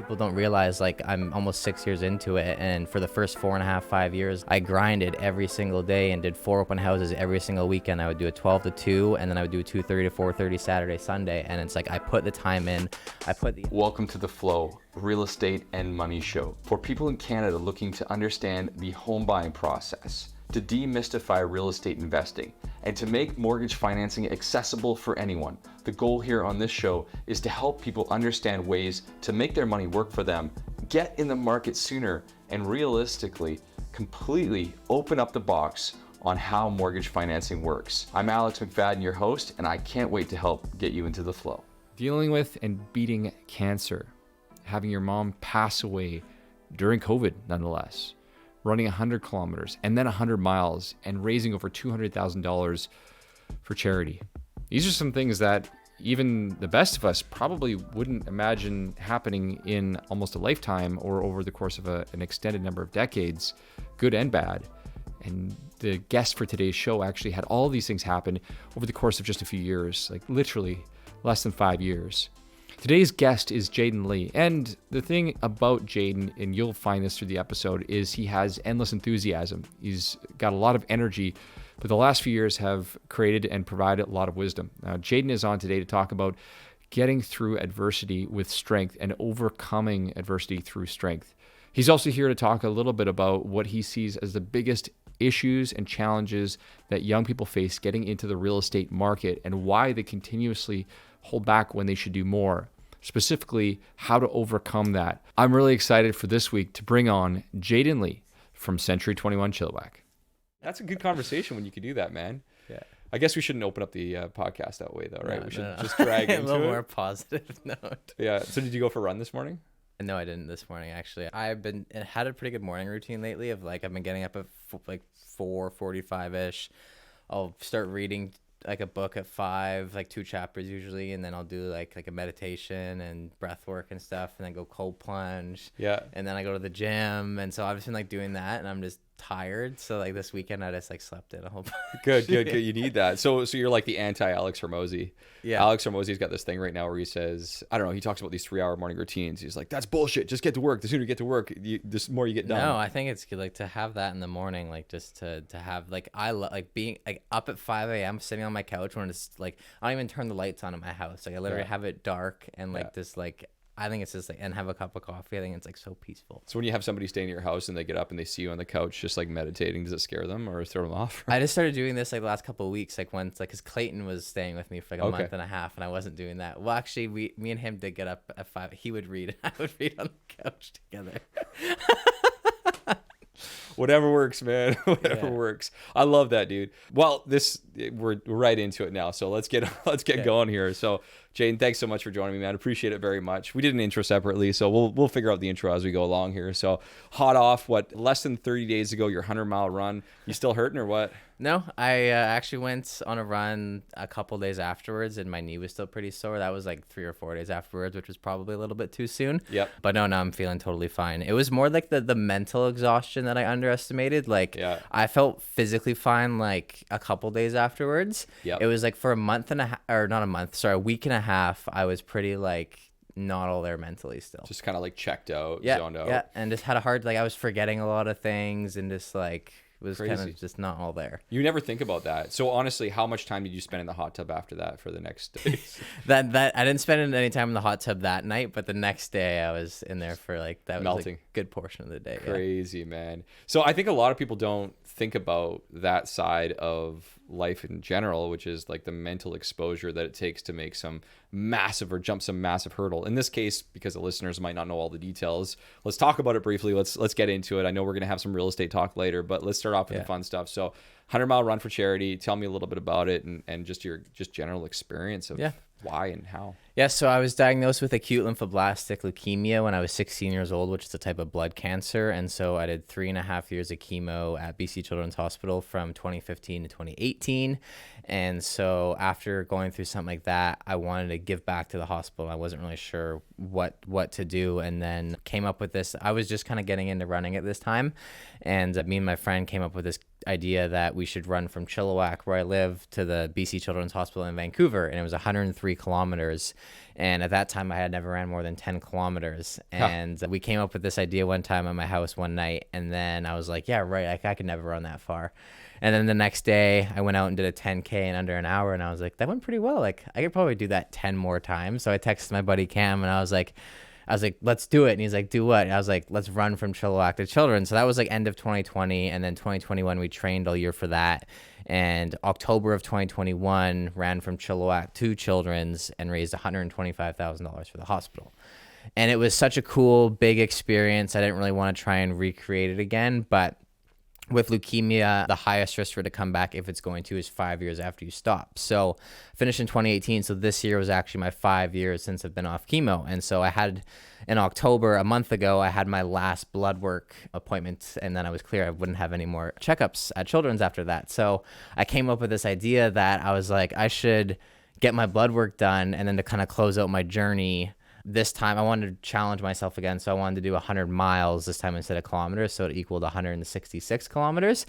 people don't realize, like, I'm almost 6 years into it, and for the first 4.5, 5 years, I grinded every single day and did 4 open houses every single weekend. I would do a 12 to 2, and then I would do a 2:30 to 4:30 Saturday, Sunday, and it's like I put the time in. Welcome to The Flow, real estate and money show for people in Canada looking to understand the home buying process, to demystify real estate investing, and to make mortgage financing accessible for anyone. The goal here on this show is to help people understand ways to make their money work for them, get in the market sooner, and realistically, completely open up the box on how mortgage financing works. I'm Alex McFadyen, your host, and I can't wait to help get you into the flow. Dealing with and beating cancer, having your mom pass away during COVID, nonetheless, running 100 kilometers and then 100 miles and raising over $200,000 for charity. These are some things that even the best of us probably wouldn't imagine happening in almost a lifetime or over the course of an extended number of decades, good and bad. And the guest for today's show actually had all these things happen over the course of just a few years, like literally less than 5 years. Today's guest is Jayden Lee. And the thing about Jayden, and you'll find this through the episode, is he has endless enthusiasm. He's got a lot of energy, but the last few years have created and provided a lot of wisdom. Now, Jayden is on today to talk about getting through adversity with strength and overcoming adversity through strength. He's also here to talk a little bit about what he sees as the biggest issues and challenges that young people face getting into the real estate market and why they continuously hold back when they should do more. Specifically, how to overcome that. I'm really excited for this week to bring on Jayden Lee from Century 21 Chilliwack. That's a good conversation when you can do that, man. Yeah. I guess we shouldn't open up the podcast that way, though, right? No, we should no. just drag into a little it. more positive note. Yeah. So did you go for a run this morning? No, I didn't this morning, actually. I've had a pretty good morning routine lately of, like, I've been getting up at like 4:45-ish. I'll start reading like a book at 5, like 2 chapters usually, and then I'll do like a meditation and breath work and stuff, and then go cold plunge. Yeah. And then I go to the gym, and so I've just been like doing that, and I'm just tired. So like this weekend I just like slept in a whole bunch. Good. You need that. So you're like the anti-Alex Hormozy. Yeah. Alex Hormozy's got this thing right now where he says, I don't know, he talks about these 3-hour morning routines. He's like, that's bullshit. Just get to work. The sooner you get to work, the more you get done. No, I think it's good, like, to have that in the morning, like, just to have, like, I like being like up at 5 a.m. sitting on my couch when it's like I don't even turn the lights on in my house. Like I literally have it dark and like just like I think it's just like, and have a cup of coffee. I think it's like so peaceful. So when you have somebody stay in your house and they get up and they see you on the couch just like meditating, does it scare them or throw them off? I just started doing this like the last couple of weeks, like once, like, because Clayton was staying with me for like a month and a half, and I wasn't doing that. Well, actually, me and him did get up at 5. He would read, and I would read on the couch together. Whatever works, man. Whatever works. I love that, dude. Well, we're right into it now, so let's get going here. So, Jayden, thanks so much for joining me, man. I appreciate it very much. We did an intro separately, so we'll figure out the intro as we go along here. So, hot off, less than 30 days ago, your 100-mile run. You still hurting or what? No, I actually went on a run a couple days afterwards, and my knee was still pretty sore. That was like 3 or 4 days afterwards, which was probably a little bit too soon. Yep. But no, I'm feeling totally fine. It was more like the mental exhaustion that I underestimated. Like, I felt physically fine like a couple days afterwards. Yep. It was like for a month and a half, or not a month, sorry, a week and a half, I was pretty like not all there mentally still. Just kind of like checked out, zoned out. Yeah, and just had a hard, like, I was forgetting a lot of things and just like was Crazy. kind of just not all there. You never think about that. So honestly, how much time did you spend in the hot tub after that for the next days? that I didn't spend any time in the hot tub that night, but the next day I was in there for like that melting. Was a good portion of the day. Crazy, man. So I think a lot of people don't think about that side of life in general, which is like the mental exposure that it takes to make some massive or jump some massive hurdle. In this case, because the listeners might not know all the details, let's talk about it briefly. Let's get into it. I know we're going to have some real estate talk later, but let's start off with the fun stuff. So 100-mile run for charity. Tell me a little bit about it and just your general experience of why and how. Yeah, so I was diagnosed with acute lymphoblastic leukemia when I was 16 years old, which is a type of blood cancer. And so I did 3.5 years of chemo at BC Children's Hospital from 2015 to 2018. And so after going through something like that, I wanted to give back to the hospital. I wasn't really sure what to do, and then came up with this. I was just kind of getting into running at this time, and me and my friend came up with this idea that we should run from Chilliwack, where I live, to the BC Children's Hospital in Vancouver, and it was 103 kilometers. And at that time, I had never ran more than 10 kilometers. And we came up with this idea one time at my house one night. And then I was like, yeah, right, I could never run that far. And then the next day, I went out and did a 10K in under an hour. And I was like, that went pretty well. Like, I could probably do that 10 more times. So I texted my buddy Cam, and I was like, let's do it. And he's like, do what? And I was like, let's run from Chilliwack to Children. So that was like end of 2020. And then 2021, we trained all year for that. And October of 2021, ran from Chilliwack to Children's and raised $125,000 for the hospital. And it was such a cool, big experience. I didn't really want to try and recreate it again, but with leukemia, the highest risk for it to come back, if it's going to, is 5 years after you stop. So finished in 2018. So this year was actually my 5 years since I've been off chemo. And so I had, in October, a month ago, I had my last blood work appointment, and then I was clear I wouldn't have any more checkups at Children's after that. So I came up with this idea that I was like, I should get my blood work done, and then to kind of close out my journey. This time I wanted to challenge myself again. So I wanted to do 100 miles this time instead of kilometers. So it equaled 166 kilometers.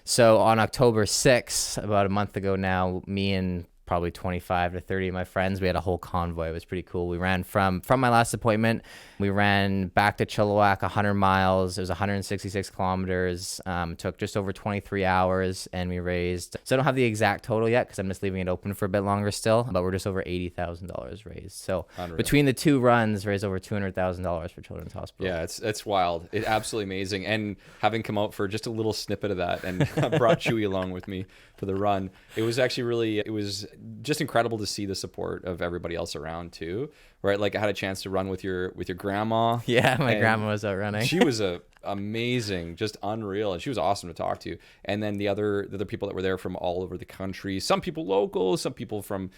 So on October 6th, about a month ago now, me and probably 25 to 30 of my friends, we had a whole convoy. It was pretty cool. We ran from my last appointment. We ran back to Chilliwack, 100 miles. It was 166 kilometers. Took just over 23 hours, and we raised, so I don't have the exact total yet because I'm just leaving it open for a bit longer still, but we're just over $80,000 raised. So Unreal. Between the two runs, raised over $200,000 for Children's Hospital. Yeah, it's wild. It's absolutely amazing. And having come out for just a little snippet of that and brought Chewy along with me for the run, it was actually it was just incredible to see the support of everybody else around too, right? Like I had a chance to run with your grandma. Yeah, my grandma was out running. She was amazing, just unreal, and she was awesome to talk to. And then the other people that were there from all over the country, some people local, some people from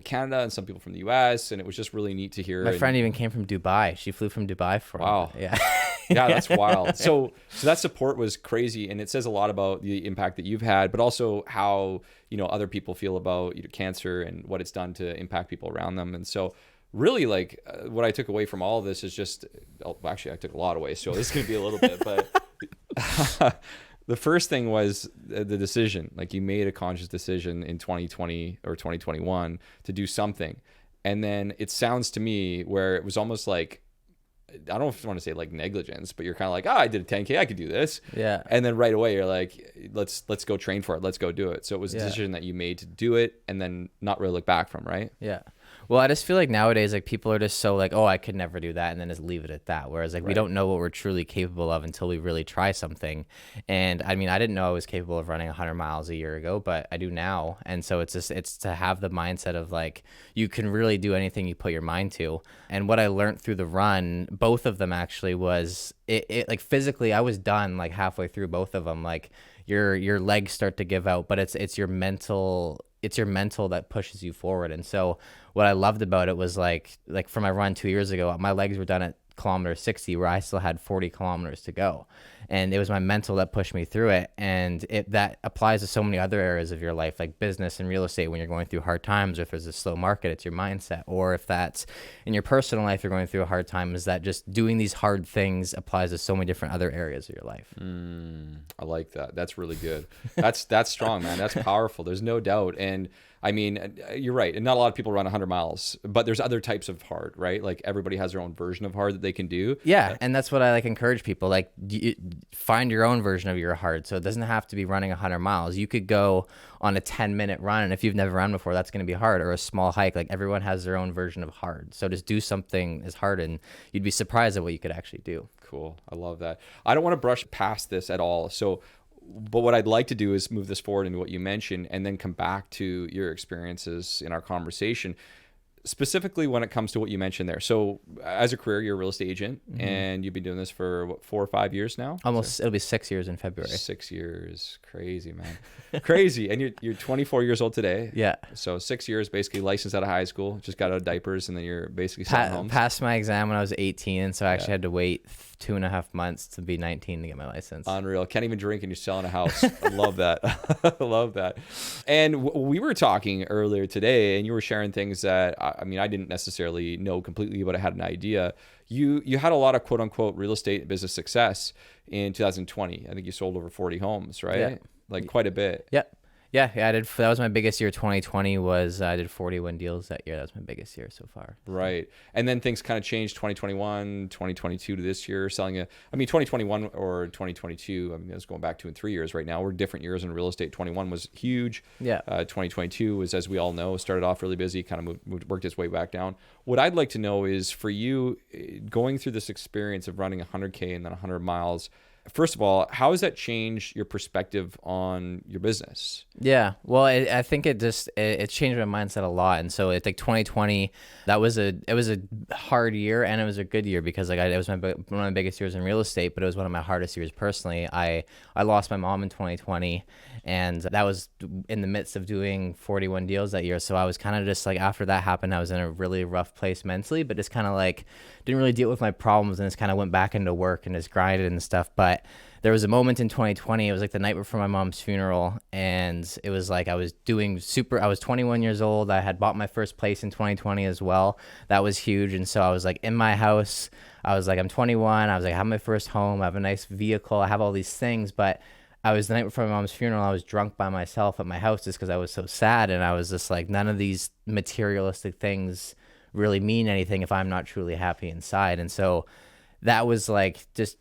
Canada, and some people from the US, and it was just really neat to hear. My friend even came from Dubai. She flew from Dubai for wow. Yeah. Yeah, that's wild. So that support was crazy, and it says a lot about the impact that you've had, but also how other people feel about cancer and what it's done to impact people around them. And so really, like what I took away from all of this is just, actually I took a lot away, so this is going to be a little bit, but the first thing was the decision. Like you made a conscious decision in 2020 or 2021 to do something. And then it sounds to me where it was almost like, I don't know if you want to say like negligence, but you're kind of like, I did a 10K, I could do this. Yeah. And then right away you're like, let's go train for it. Let's go do it. So it was a decision that you made to do it and then not really look back from, right? Yeah. Well, I just feel like nowadays, like people are just so like, oh, I could never do that, and then just leave it at that. Whereas like we don't know what we're truly capable of until we really try something. And I mean, I didn't know I was capable of running 100 miles a year ago, but I do now. And so it's to have the mindset of like, you can really do anything you put your mind to. And what I learned through the run, both of them actually, was it like physically, I was done like halfway through both of them. Like your legs start to give out, but it's your mental that pushes you forward. And so what I loved about it was like for my run 2 years ago, my legs were done at kilometer 60 where I still had 40 kilometers to go. And it was my mental that pushed me through it. And that applies to so many other areas of your life, like business and real estate. When you're going through hard times, or if there's a slow market, it's your mindset. Or if that's in your personal life, you're going through a hard time, is that just doing these hard things applies to so many different other areas of your life. I like that. That's really good. That's strong, man. That's powerful. There's no doubt. And I mean, you're right. And not a lot of people run 100 miles, but there's other types of hard, right? Like everybody has their own version of hard that they can do. Yeah. And that's what I like encourage people. Like find your own version of your hard. So it doesn't have to be running 100 miles. You could go on a 10-minute run. And if you've never run before, that's going to be hard. Or a small hike. Like everyone has their own version of hard. So just do something as hard and you'd be surprised at what you could actually do. Cool. I love that. I don't want to brush past this at all. But what I'd like to do is move this forward into what you mentioned and then come back to your experiences in our conversation, specifically when it comes to what you mentioned there. So as a career, you're a real estate agent, and you've been doing this for what, 4 or 5 years now? Almost. It'll be 6 years in February. 6 years. Crazy, man. Crazy. And you're 24 years old today. Yeah. So 6 years, basically licensed out of high school, just got out of diapers, and then you're basically selling homes. Passed my exam when I was 18, and so I actually had to wait 2.5 months to be 19 to get my license. Unreal. Can't even drink and you're selling a house. I love that. I love that. And we were talking earlier today, and you were sharing things that, I mean, I didn't necessarily know completely, but I had an idea. You had a lot of quote unquote real estate business success in 2020. I think you sold over 40 homes, right? Yeah. Like quite a bit. Yep. Yeah, I did. That was my biggest year. 2020 was, I did 41 deals that year. That was my biggest year so far. Right. And then things kind of changed 2021, 2022 to this year, selling a, I mean, 2021 or 2022, I mean, it's going back 2 and 3 years right now. We're different years in real estate. 21 was huge. Yeah. 2022 was, as we all know, started off really busy, kind of worked its way back down. What I'd like to know is for you going through this experience of running 100K and then 100 miles, first of all, how has that changed your perspective on your business? Yeah, well, I think it changed my mindset a lot, and so it's like 2020. It was a hard year, and it was a good year because like it was one of my biggest years in real estate, but it was one of my hardest years personally. I lost my mom in 2020, and that was in the midst of doing 41 deals that year. So I was kind of just like, after that happened, I was in a really rough place mentally, but just kind of like didn't really deal with my problems, and just kind of went back into work and just grinded and stuff. But there was a moment in 2020, it was like the night before my mom's funeral, and it was like I was 21 years old. I had bought my first place in 2020 as well. That was huge. And so I was like in my house, I was like, I'm 21. I was like, I have my first home. I have a nice vehicle. I have all these things. But I was the night before my mom's funeral, I was drunk by myself at my house just because I was so sad. And I was just like, none of these materialistic things really mean anything if I'm not truly happy inside. And so that was like just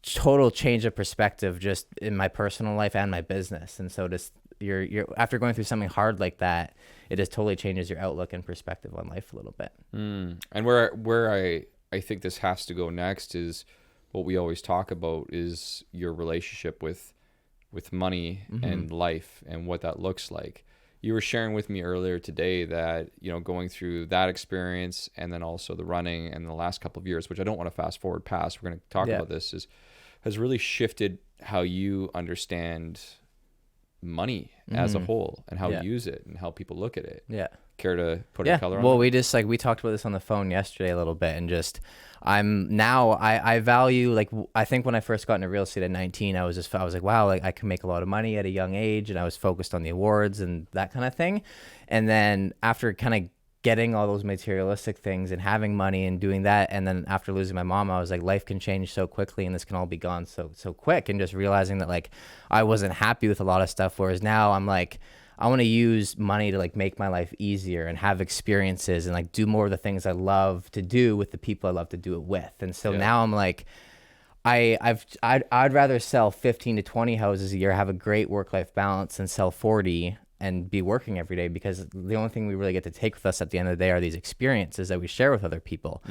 total change of perspective just in my personal life and my business. And so just you're after going through something hard like that, it just totally changes your outlook and perspective on life a little bit. And where I think this has to go next is what we always talk about is your relationship with money and life and what that looks like. You were sharing with me earlier today that, you know, going through that experience and then also the running and the last couple of years, which I don't want to fast forward past, we're going to talk about this, has really shifted how you understand money as a whole and how you use it and how people look at it. Yeah. Care to put a color on well, that? we talked about this on the phone yesterday a little bit, and just I value, like, I think when I first got into real estate at 19, I was like, wow, like I can make a lot of money at a young age, and I was focused on the awards and that kind of thing. And then after kind of getting all those materialistic things and having money and doing that, and then after losing my mom, I was like, life can change so quickly and this can all be gone so quick, and just realizing that like I wasn't happy with a lot of stuff, whereas now I'm like, I want to use money to like make my life easier and have experiences and like do more of the things I love to do with the people I love to do it with. And so now I'm like, I'd rather sell 15 to 20 houses a year, have a great work-life balance, and sell 40 and be working every day, because the only thing we really get to take with us at the end of the day are these experiences that we share with other people.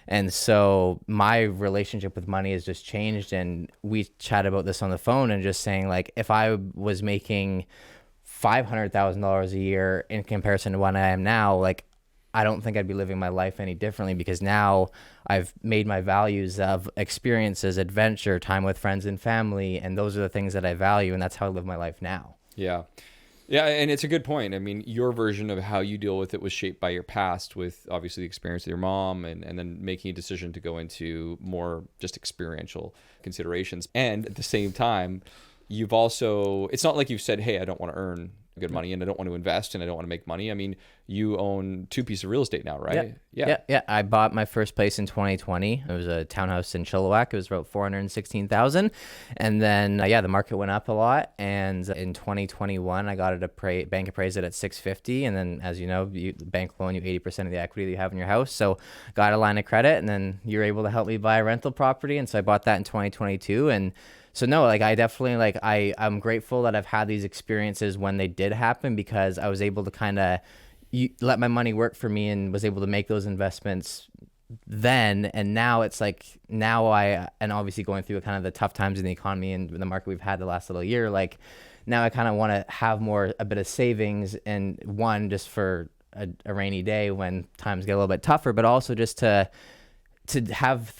And so my relationship with money has just changed, and we chat about this on the phone, and just saying like, if I was making $500,000 a year in comparison to what I am now, like I don't think I'd be living my life any differently, because now I've made my values of experiences, adventure, time with friends and family, and those are the things that I value, and that's how I live my life now. Yeah, and it's a good point. I mean, your version of how you deal with it was shaped by your past, with obviously the experience with your mom, and then making a decision to go into more just experiential considerations. And at the same time, you've also, it's not like you've said, hey, I don't want to earn good money and I don't want to invest and I don't want to make money. I mean, you own 2 pieces of real estate now, right? Yeah. I bought my first place in 2020. It was a townhouse in Chilliwack. It was about $416,000. And then, the market went up a lot. And in 2021, I got it bank appraised it at $650,000. And then, as you know, the bank loan you 80% of the equity that you have in your house. So got a line of credit, and then you're able to help me buy a rental property. And so I bought that in 2022. And so no, like I definitely, like I'm grateful that I've had these experiences when they did happen, because I was able to kind of let my money work for me and was able to make those investments then. And now it's like, and obviously going through kind of the tough times in the economy and the market we've had the last little year, like now I kind of want to have a bit of savings, and one, just for a rainy day when times get a little bit tougher, but also just to have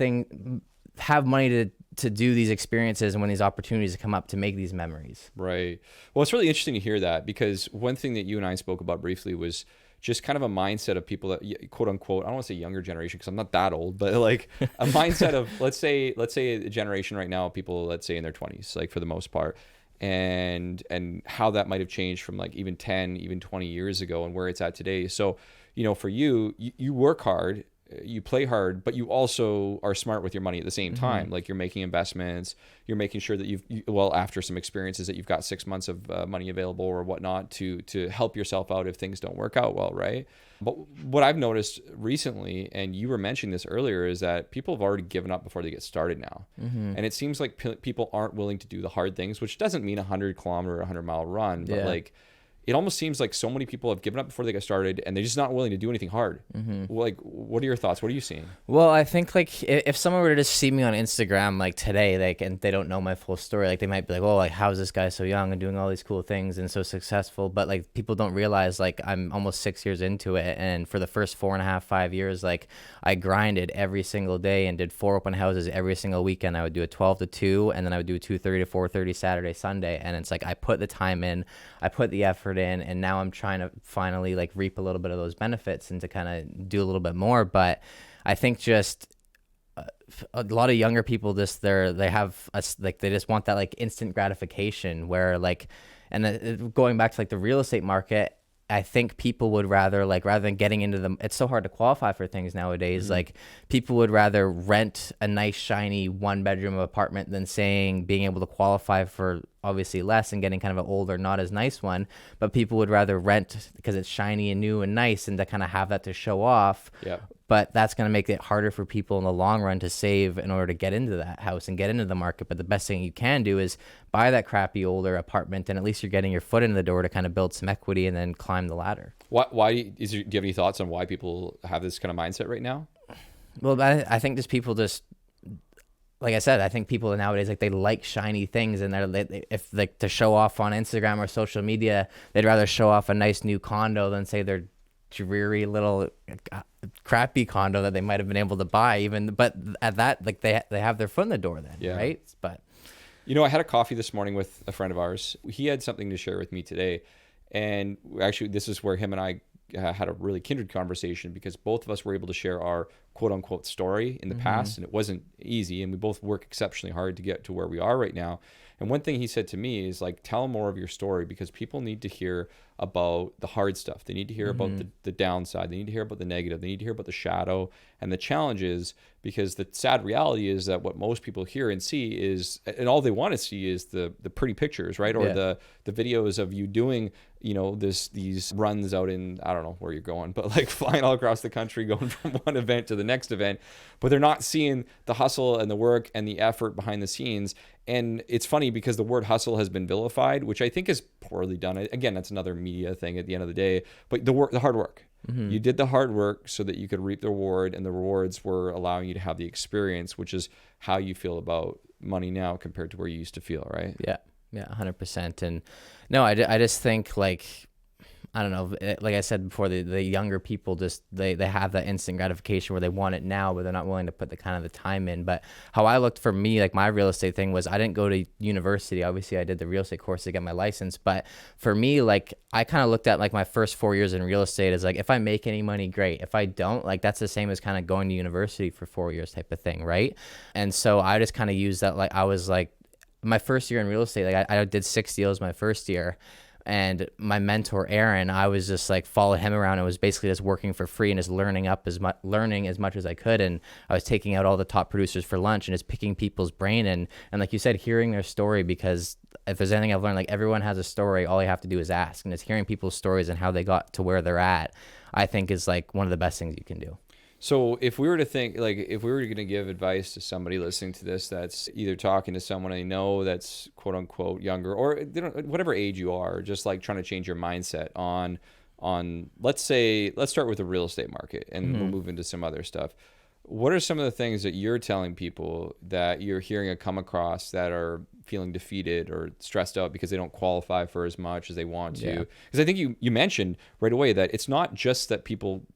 money to do these experiences, and when these opportunities come up, to make these memories. Right. Well, it's really interesting to hear that, because one thing that you and I spoke about briefly was just kind of a mindset of people that, quote unquote, I don't want to say younger generation, because I'm not that old, but like a mindset of, let's say a generation right now, people, let's say in their 20s, like for the most part, and how that might have changed from like even 10, even 20 years ago, and where it's at today. So, you know, for you work hard, you play hard, but you also are smart with your money at the same time. Like, you're making investments, you're making sure that well, after some experiences, that you've got 6 months of money available or whatnot to help yourself out if things don't work out well, right? But what I've noticed recently, and you were mentioning this earlier, is that people have already given up before they get started now. And it seems like people aren't willing to do the hard things, which doesn't mean 100-kilometer, 100-mile run, but like, it almost seems like so many people have given up before they got started, and they're just not willing to do anything hard. Like, what are your thoughts? What are you seeing? Well, I think like if someone were to just see me on Instagram like today, like, and they don't know my full story, like they might be like, oh, like, how is this guy so young and doing all these cool things and so successful? But like, people don't realize like I'm almost 6 years into it, and for the first 4.5, 5 years, like, I grinded every single day and did 4 open houses every single weekend. I would do a 12 to 2, and then I would do 2:30 to 4:30 Saturday, Sunday, and it's like I put the time in, I put the effort in, and now I'm trying to finally like reap a little bit of those benefits and to kind of do a little bit more. But I think just a lot of younger people just they have like they just want that like instant gratification where like, and going back to like the real estate market, I think people would rather than getting into them, it's so hard to qualify for things nowadays. Like, people would rather rent a nice shiny 1-bedroom apartment than being able to qualify for obviously less and getting kind of an older, not as nice one. But people would rather rent because it's shiny and new and nice, and to kind of have that to show off. Yeah. But that's going to make it harder for people in the long run to save in order to get into that house and get into the market. But the best thing you can do is buy that crappy older apartment, and at least you're getting your foot in the door to kind of build some equity and then climb the ladder. Why do you have any thoughts on why people have this kind of mindset right now? Well, I think just people just, like I said, I think people nowadays, like, they like shiny things, and if like to show off on Instagram or social media, they'd rather show off a nice new condo than say their dreary little crappy condo that they might have been able to buy even. But at that, like, they have their foot in the door then, right? But I had a coffee this morning with a friend of ours. He had something to share with me today, and actually this is where him and I had a really kindred conversation, because both of us were able to share our quote unquote story in the past, and it wasn't easy, and we both work exceptionally hard to get to where we are right now. And one thing he said to me is, like, tell more of your story, because people need to hear about the hard stuff. They need to hear about the downside. They need to hear about the negative. They need to hear about the shadow and the challenges, because the sad reality is that what most people hear and see is, and all they want to see is the pretty pictures, right? Or the videos of you doing, these runs out in, I don't know where you're going, but like flying all across the country, going from one event to the next event, but they're not seeing the hustle and the work and the effort behind the scenes. And it's funny because the word hustle has been vilified, which I think is poorly done. Again, that's another media thing at the end of the day, but the hard work. You did the hard work so that you could reap the reward, and the rewards were allowing you to have the experience, which is how you feel about money now compared to where you used to feel, right? Yeah, 100%. And no, I just think, like, I don't know, like I said before, the younger people just, they have that instant gratification where they want it now, but they're not willing to put the kind of the time in. But how I looked for me, like my real estate thing was, I didn't go to university. Obviously I did the real estate course to get my license. But for me, like, I kind of looked at like my first 4 years in real estate as like, if I make any money, great. If I don't, like, that's the same as kind of going to university for 4 years type of thing, right? And so I just kind of used that. Like, I was like, my first year in real estate, like I did 6 deals my first year. And my mentor, Aaron, I was just like followed him around. I was basically just working for free and just learning as much as I could. And I was taking out all the top producers for lunch and just picking people's brain. And like you said, hearing their story, because if there's anything I've learned, like, everyone has a story. All you have to do is ask. And it's hearing people's stories and how they got to where they're at, I think is like one of the best things you can do. So if we were to think, like, if we were going to give advice to somebody listening to this that's either talking to someone they know that's quote unquote younger, or whatever age you are, just like trying to change your mindset on let's start with the real estate market, and we'll move into some other stuff. What are some of the things that you're telling people that you're hearing or come across that are feeling defeated or stressed out because they don't qualify for as much as they want to? Because I think you mentioned right away that it's not just that people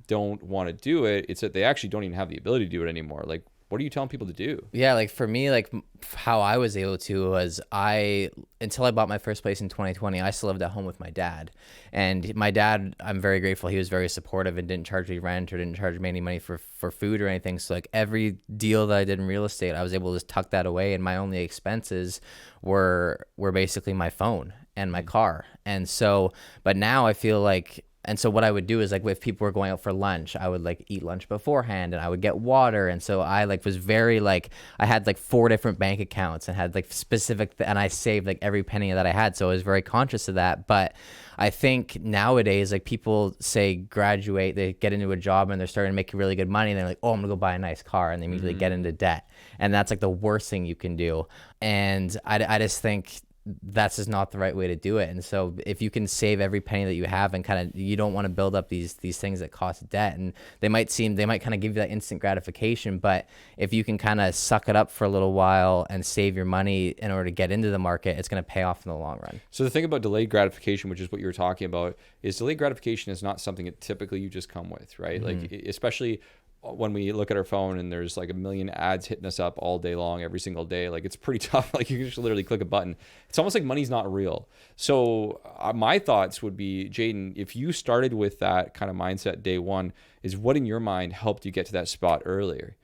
don't want to do it, it's that they actually don't even have the ability to do it anymore. Like, what are you telling people to do? Yeah, like for me, like how I was able to was until I bought my first place in 2020, I still lived at home with my dad. And my dad, I'm very grateful, he was very supportive and didn't charge me rent or didn't charge me any money for food or anything. So like every deal that I did in real estate, I was able to just tuck that away, and my only expenses were basically my phone and my car. And so, but now I feel like And so what I would do is like if people were going out for lunch, I would like eat lunch beforehand and I would get water. And so I like was very like, I had like 4 different bank accounts and had like specific, and I saved like every penny that I had. So I was very conscious of that. But I think nowadays, like people say graduate, they get into a job and they're starting to make really good money. And they're like, oh, I'm gonna go buy a nice car. And they immediately get into debt. And that's like the worst thing you can do. And I just think that's just not the right way to do it. And so if you can save every penny that you have and kind of, you don't want to build up these things that cost debt, and they might kind of give you that instant gratification, but if you can kind of suck it up for a little while and save your money in order to get into the market, it's going to pay off in the long run. So the thing about delayed gratification, which is what you were talking about, is delayed gratification is not something that typically you just come with, right? Like especially when we look at our phone and there's like a million ads hitting us up all day long, every single day, like it's pretty tough. Like you can just literally click a button. It's almost like money's not real. So my thoughts would be, Jayden, if you started with that kind of mindset day one, is what in your mind helped you get to that spot early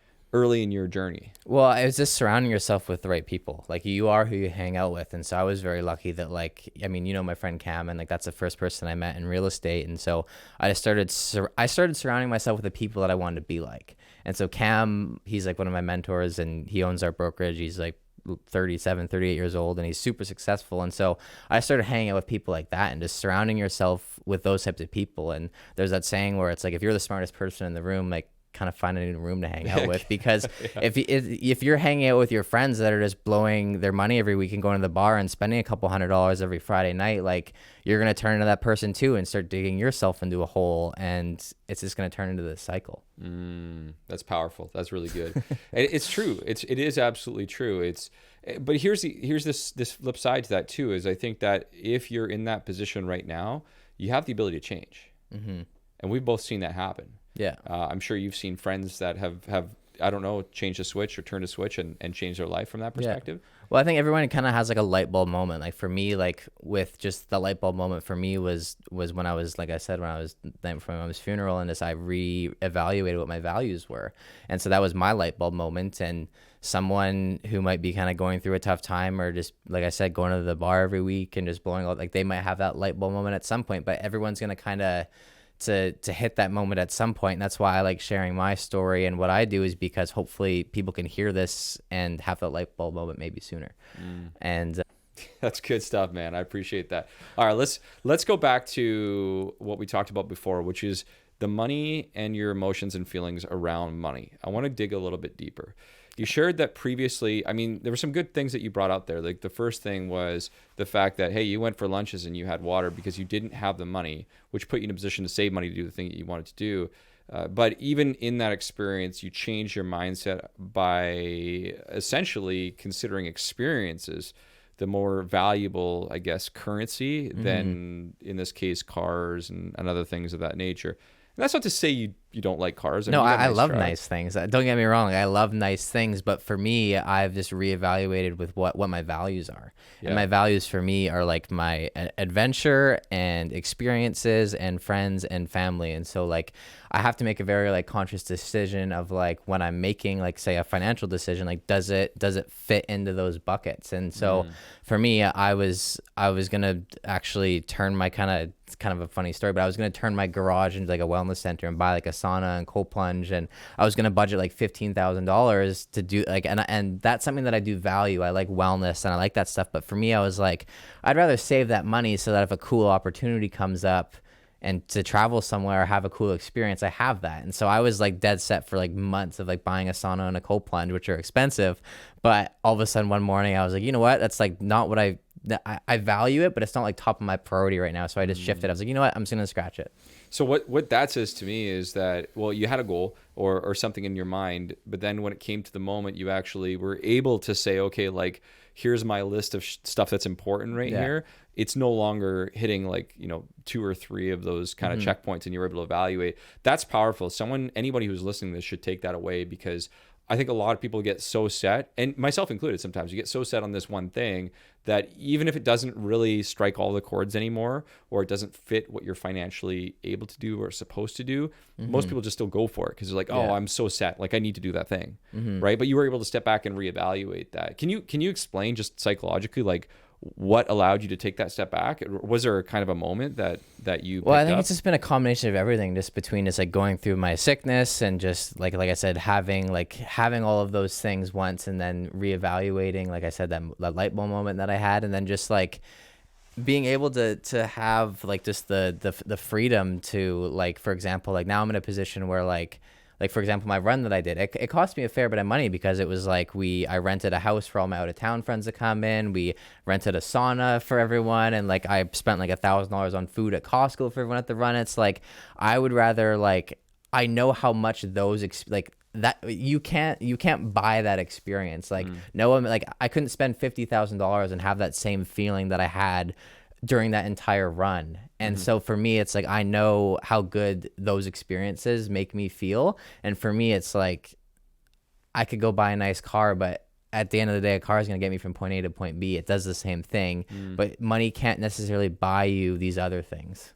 in your journey? Well, it was just surrounding yourself with the right people. Like you are who you hang out with. And so I was very lucky that like, I mean, you know, my friend Cam, and like, that's the first person I met in real estate. And so I started surrounding myself with the people that I wanted to be like. And so Cam, he's like one of my mentors and he owns our brokerage. He's like 37, 38 years old and he's super successful. And so I started hanging out with people like that and just surrounding yourself with those types of people. And there's that saying where it's like, if you're the smartest person in the room, like, kind of find a new room to hang out with, because if you're hanging out with your friends that are just blowing their money every week and going to the bar and spending a couple $100 every Friday night, like you're going to turn into that person too and start digging yourself into a hole, and it's just going to turn into this cycle. That's powerful. That's really good. It's true. It is absolutely true. But here's this flip side to that too, is I think that if you're in that position right now, you have the ability to change. And we've both seen that happen. Yeah. I'm sure you've seen friends that have I don't know, changed a switch or turned a switch and changed their life from that perspective. Yeah. Well, I think everyone kind of has like a light bulb moment. Like for me, like with just the light bulb moment for me was when I was, like I said, when I was for my mom's funeral, and I reevaluated what my values were. And so that was my light bulb moment. And someone who might be kind of going through a tough time, or just, like I said, going to the bar every week and just blowing out, like they might have that light bulb moment at some point, but everyone's going to kind of to hit that moment at some point. And that's why I like sharing my story and what I do, is because hopefully people can hear this and have that light bulb moment maybe sooner. And that's good stuff, man. I appreciate that. All right, let's go back to what we talked about before, which is the money and your emotions and feelings around money. I want to dig a little bit deeper. You shared that previously. I mean, there were some good things that you brought out there. Like the first thing was the fact that, hey, you went for lunches and you had water because you didn't have the money, which put you in a position to save money to do the thing that you wanted to do. But even in that experience, you changed your mindset by essentially considering experiences the more valuable, I guess, currency than, in this case, cars and other things of that nature. And that's not to say you don't like cars. No, I love nice things. Don't get me wrong. I love nice things. But for me, I've just reevaluated with what my values are. Yeah. And my values for me are like my adventure and experiences and friends and family. And so like I have to make a very like conscious decision of like when I'm making like say a financial decision, like does it fit into those buckets? And so for me, I was gonna actually turn my kind of a funny story, but I was gonna turn my garage into like a wellness center and buy like a sauna and cold plunge, and I was gonna budget like $15,000 to do like, and that's something that I do value. I like wellness and I like that stuff, but for me, I was like, I'd rather save that money so that if a cool opportunity comes up and to travel somewhere or have a cool experience, I have that. And so I was like dead set for like months of like buying a sauna and a cold plunge, which are expensive. But all of a sudden one morning I was like, you know what? That's like not what I value it, but it's not like top of my priority right now. So I just shifted. I was like, you know what? I'm just going to scratch it. So what that says to me is that, well, you had a goal or something in your mind, but then when it came to the moment, you actually were able to say, okay, like, here's my list of stuff that's important right here. It's no longer hitting like, 2 or 3 of those kind of checkpoints, and you're able to evaluate. That's powerful. Anybody who's listening to this should take that away, because I think a lot of people get so set, and myself included, sometimes you get so set on this one thing that even if it doesn't really strike all the chords anymore, or it doesn't fit what you're financially able to do or supposed to do, most people just still go for it because they're like, oh, I'm so set, like I need to do that thing, right? But you were able to step back and reevaluate that. Can you explain just psychologically, like what allowed you to take that step back? Was there kind of a moment that you Well, I think up? it's just been a combination of everything, just between just like going through my sickness and just like I said, having all of those things once, and then reevaluating, like I said, that light bulb moment that I had, and then just like being able to have like just the freedom to, like, for example, like now I'm in a position where like for example, my run that I did, it cost me a fair bit of money, because it was like I rented a house for all my out of town friends to come in. We rented a sauna for everyone, and like I spent like $1,000 on food at Costco for everyone at the run. It's like I would rather, like, I know how much those that you can't buy that experience. Like no one, like I couldn't spend $50,000 and have that same feeling that I had during that entire run. And so for me, it's like I know how good those experiences make me feel. And for me, it's like I could go buy a nice car, but at the end of the day, a car is going to get me from point A to point B. It does the same thing, but money can't necessarily buy you these other things.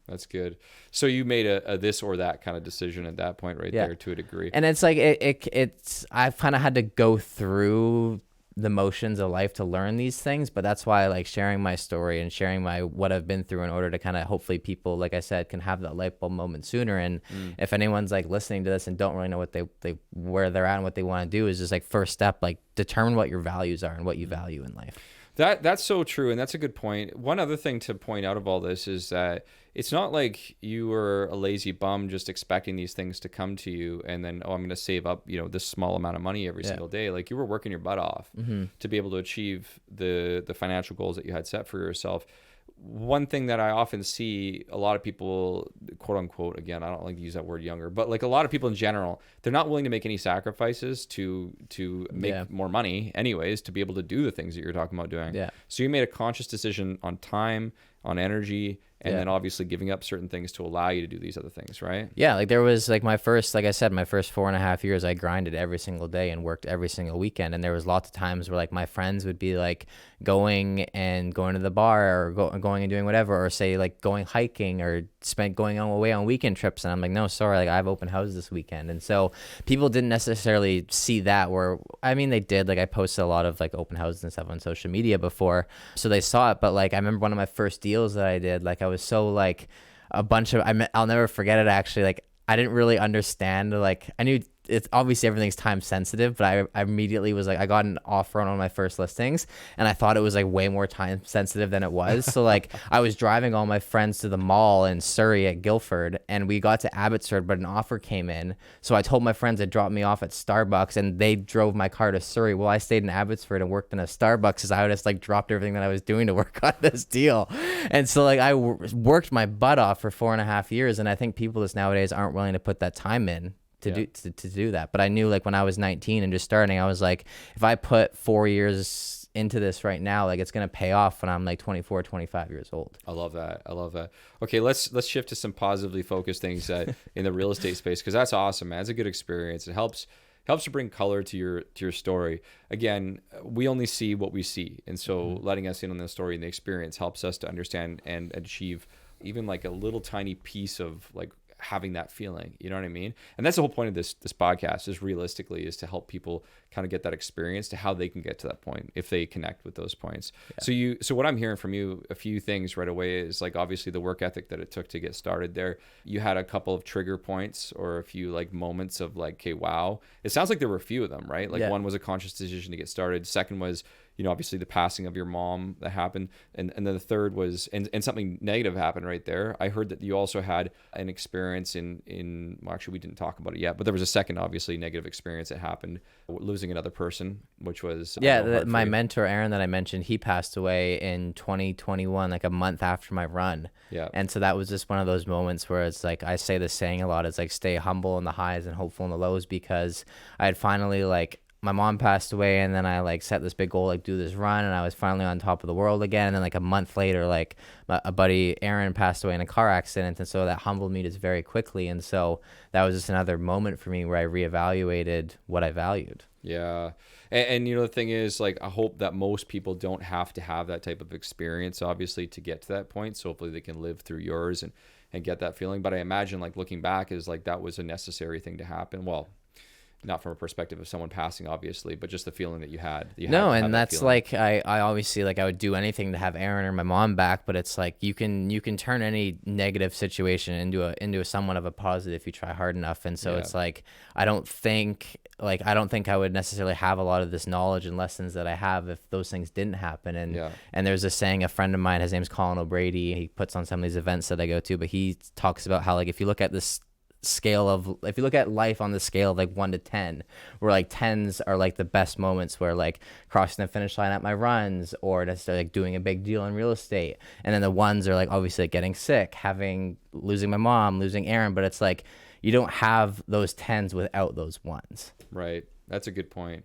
That's good. So you made a this or that kind of decision at that point, right there, to a degree. And it's like it's I've kind of had to go through the motions of life to learn these things, but that's why I like sharing my story and sharing what I've been through, in order to kind of hopefully people, like I said, can have that light bulb moment sooner. And if anyone's like listening to this and don't really know what they where they're at and what they want to do, is just like first step, like determine what your values are and what you value in life. That's so true, and that's a good point. One other thing to point out of all this is that it's not like you were a lazy bum just expecting these things to come to you, and then, I'm going to save up, this small amount of money every single day. Like, you were working your butt off to be able to achieve the financial goals that you had set for yourself. One thing that I often see a lot of people, quote unquote, again, I don't like to use that word younger, but like a lot of people in general, they're not willing to make any sacrifices to make more money anyways, to be able to do the things that you're talking about doing. Yeah. So you made a conscious decision on time, on energy, and then obviously giving up certain things to allow you to do these other things, right? Yeah, like there was like like I said, my first 4.5 years, I grinded every single day and worked every single weekend. And there was lots of times where like my friends would be like going to the bar, or going and doing whatever, or say like going hiking, or going away on weekend trips. And I'm like, no, sorry, like I have open houses this weekend. And so people didn't necessarily see that, where, I mean, they did, like I posted a lot of like open houses and stuff on social media before, so they saw it. But like I remember one of my first deals that I did, like I was so like I'll never forget it, actually. Like I didn't really understand, like I knew it's obviously everything's time sensitive, but I immediately was like, I got an offer on one of my first listings, and I thought it was like way more time sensitive than it was. So like I was driving all my friends to the mall in Surrey at Guildford, and we got to Abbotsford, but an offer came in. So I told my friends to drop me off at Starbucks, and they drove my car to Surrey. Well, I stayed in Abbotsford and worked in a Starbucks, as I just like dropped everything that I was doing to work on this deal. And so like I worked my butt off for 4.5 years, and I think people just nowadays aren't willing to put that time in to do that. But I knew, like when I was 19 and just starting, I was like, if I put 4 years into this right now, like it's gonna pay off when I'm like 24, 25 years old. I love that. Okay, let's shift to some positively focused things in the real estate space, because that's awesome, man. It's a good experience. It helps to bring color to your story. Again, we only see what we see, and so letting us in on the story and the experience helps us to understand and achieve even like a little tiny piece of like having that feeling, you know what I mean? And that's the whole point of this podcast, is realistically is to help people kind of get that experience to how they can get to that point if they connect with those points. So what I'm hearing from you, a few things right away, is like obviously the work ethic that it took to get started there. You had a couple of trigger points, or a few like moments of like, okay, wow. It sounds like there were a few of them, right? Like one was a conscious decision to get started. Second was, obviously the passing of your mom that happened. And then the third was, and something negative happened right there. I heard that you also had an experience well, actually we didn't talk about it yet, but there was a second, obviously, negative experience that happened, losing another person, which was... my mentor, Aaron, that I mentioned, he passed away in 2021, like a month after my run. Yeah. And so that was just one of those moments where it's like, I say this saying a lot, it's like stay humble in the highs and hopeful in the lows, because I had finally like, my mom passed away, and then I like set this big goal, like do this run, and I was finally on top of the world again. And then like a month later, like a buddy, Aaron, passed away in a car accident. And so that humbled me just very quickly. And so that was just another moment for me where I reevaluated what I valued. Yeah. And the thing is, like, I hope that most people don't have to have that type of experience, obviously, to get to that point. So hopefully they can live through yours and get that feeling. But I imagine, like, looking back is like that was a necessary thing to happen. Well, not from a perspective of someone passing, obviously, but just the feeling that you had. No, and that's like, I obviously, like, I would do anything to have Aaron or my mom back, but it's like you can turn any negative situation into a somewhat of a positive if you try hard enough. And so it's like, I don't think I would necessarily have a lot of this knowledge and lessons that I have if those things didn't happen. And there's a saying, a friend of mine, his name's Colin O'Brady, he puts on some of these events that I go to, but he talks about how, like, if you look at life on the scale of like 1 to 10, where like 10s are like the best moments, where like crossing the finish line at my runs, or just like doing a big deal in real estate, and then the ones are like obviously like getting sick, losing my mom, losing Aaron. But it's like you don't have those 10s without those ones. Right. That's a good point.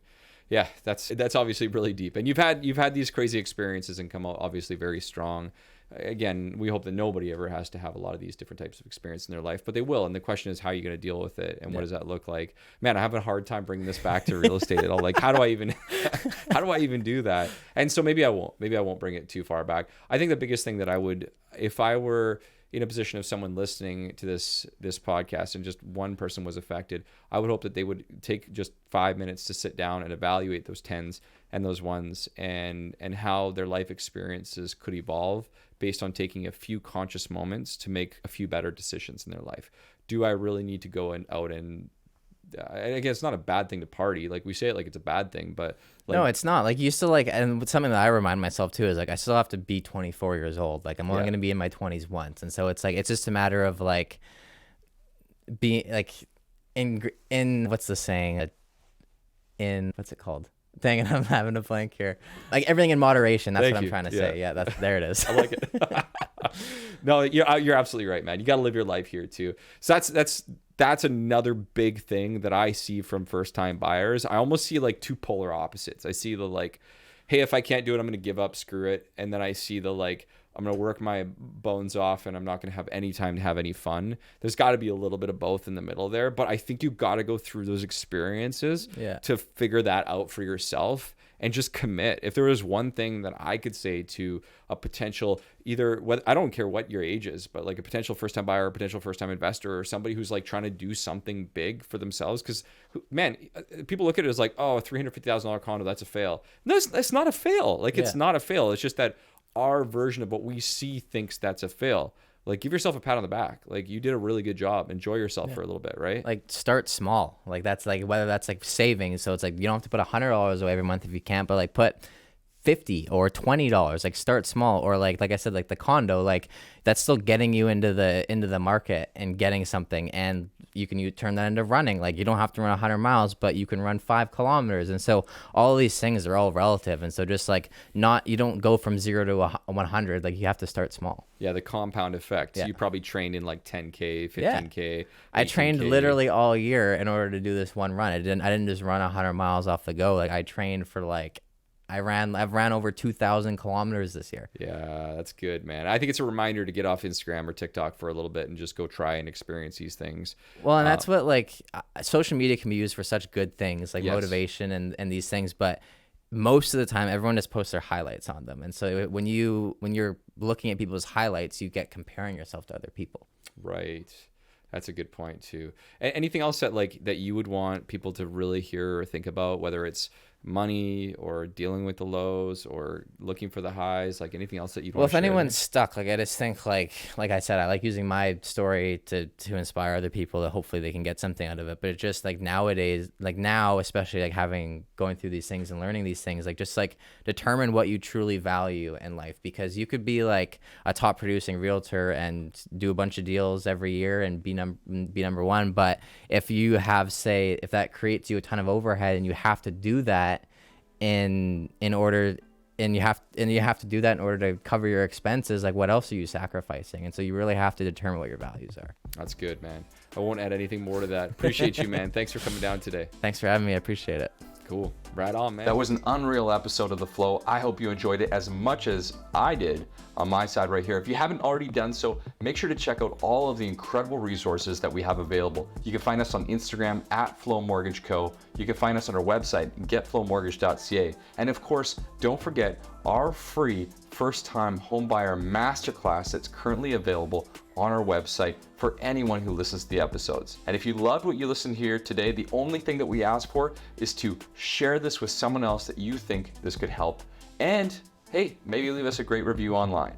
Yeah, that's obviously really deep. And you've had these crazy experiences and come out obviously very strong. Again, we hope that nobody ever has to have a lot of these different types of experience in their life, but they will. And the question is, how are you going to deal with it, and what does that look like? Man, I have a hard time bringing this back to real estate at all. Like, how do I even do that? And so maybe I won't bring it too far back. I think the biggest thing that I would, if I were in a position of someone listening to this podcast and just one person was affected, I would hope that they would take just 5 minutes to sit down and evaluate those 10s and those ones, and how their life experiences could evolve based on taking a few conscious moments to make a few better decisions in their life. Do I really need to go out and I guess it's not a bad thing to party. Like, we say it like it's a bad thing, but like, no, it's not. Like, you still, like, and something that I remind myself too is like, I still have to be 24 years old. Like, I'm only going to be in my 20s once. And so it's like, it's just a matter of like being like in what's the saying, what's it called? Dang it, I'm having a blank here. Like, everything in moderation. That's what I'm trying to say. Yeah, there it is. I like it. No, you're absolutely right, man. You got to live your life here too. So that's another big thing that I see from first-time buyers. I almost see like two polar opposites. I see the like, hey, if I can't do it, I'm going to give up, screw it. And then I see the like, I'm going to work my bones off and I'm not going to have any time to have any fun. There's got to be a little bit of both in the middle there. But I think you've got to go through those experiences to figure that out for yourself and just commit. If there was one thing that I could say to a potential, I don't care what your age is, but like a potential first-time buyer, a potential first-time investor, or somebody who's like trying to do something big for themselves. Because, man, people look at it as like, oh, $350,000 condo, that's a fail. No, that's not a fail. Like, it's not a fail. It's just that our version of what we see thinks that's a fail. Like, give yourself a pat on the back. Like, you did a really good job. Enjoy yourself for a little bit, right? Like, start small. Like, that's like, whether that's like saving. So it's like, you don't have to put $100 away every month if you can't, but like put $50 or $20. Like, start small. Or like I said, like the condo, like that's still getting you into the market and getting something. And you turn that into running. Like, you don't have to run 100 miles, but you can run 5 kilometers. And so all of these things are all relative. And so just like you don't go from 0 to 100. Like, you have to start small. Yeah, the compound effect. You probably trained in like 10K, 15K. I trained literally all year in order to do this one run. I didn't just run 100 miles off the go. Like, I trained for like, I've ran over 2,000 kilometers this year. Yeah, that's good, man. I think it's a reminder to get off Instagram or TikTok for a little bit and just go try and experience these things. Well, and that's what, like, social media can be used for such good things, like motivation and these things. But most of the time, everyone just posts their highlights on them. And so when you're looking at people's highlights, you get comparing yourself to other people. Right. That's a good point too. Anything else that you would want people to really hear or think about, whether it's money or dealing with the lows or looking for the highs, like anything else that you'd want to share? Well, if anyone's stuck, like, I just think like I said, I like using my story to inspire other people that hopefully they can get something out of it. But it's just like nowadays, like now, especially like going through these things and learning these things, like just like determine what you truly value in life, because you could be like a top producing realtor and do a bunch of deals every year and be number one. But if that creates you a ton of overhead and you have to do that in order, and you have to do that in order to cover your expenses, like, what else are you sacrificing? And so you really have to determine what your values are. That's good, man. I won't add anything more to that. Appreciate you, man. Thanks for coming down today. Thanks for having me. I appreciate it. Cool. Right on, man. That was an unreal episode of The Flow. I hope you enjoyed it as much as I did on my side right here. If you haven't already done so, make sure to check out all of the incredible resources that we have available. You can find us on Instagram at Flow Mortgage Co. You can find us on our website, getflowmortgage.ca. And of course, don't forget, our free first-time homebuyer masterclass that's currently available on our website for anyone who listens to the episodes. And if you loved what you listened here today, the only thing that we ask for is to share this with someone else that you think this could help. And hey, maybe leave us a great review online.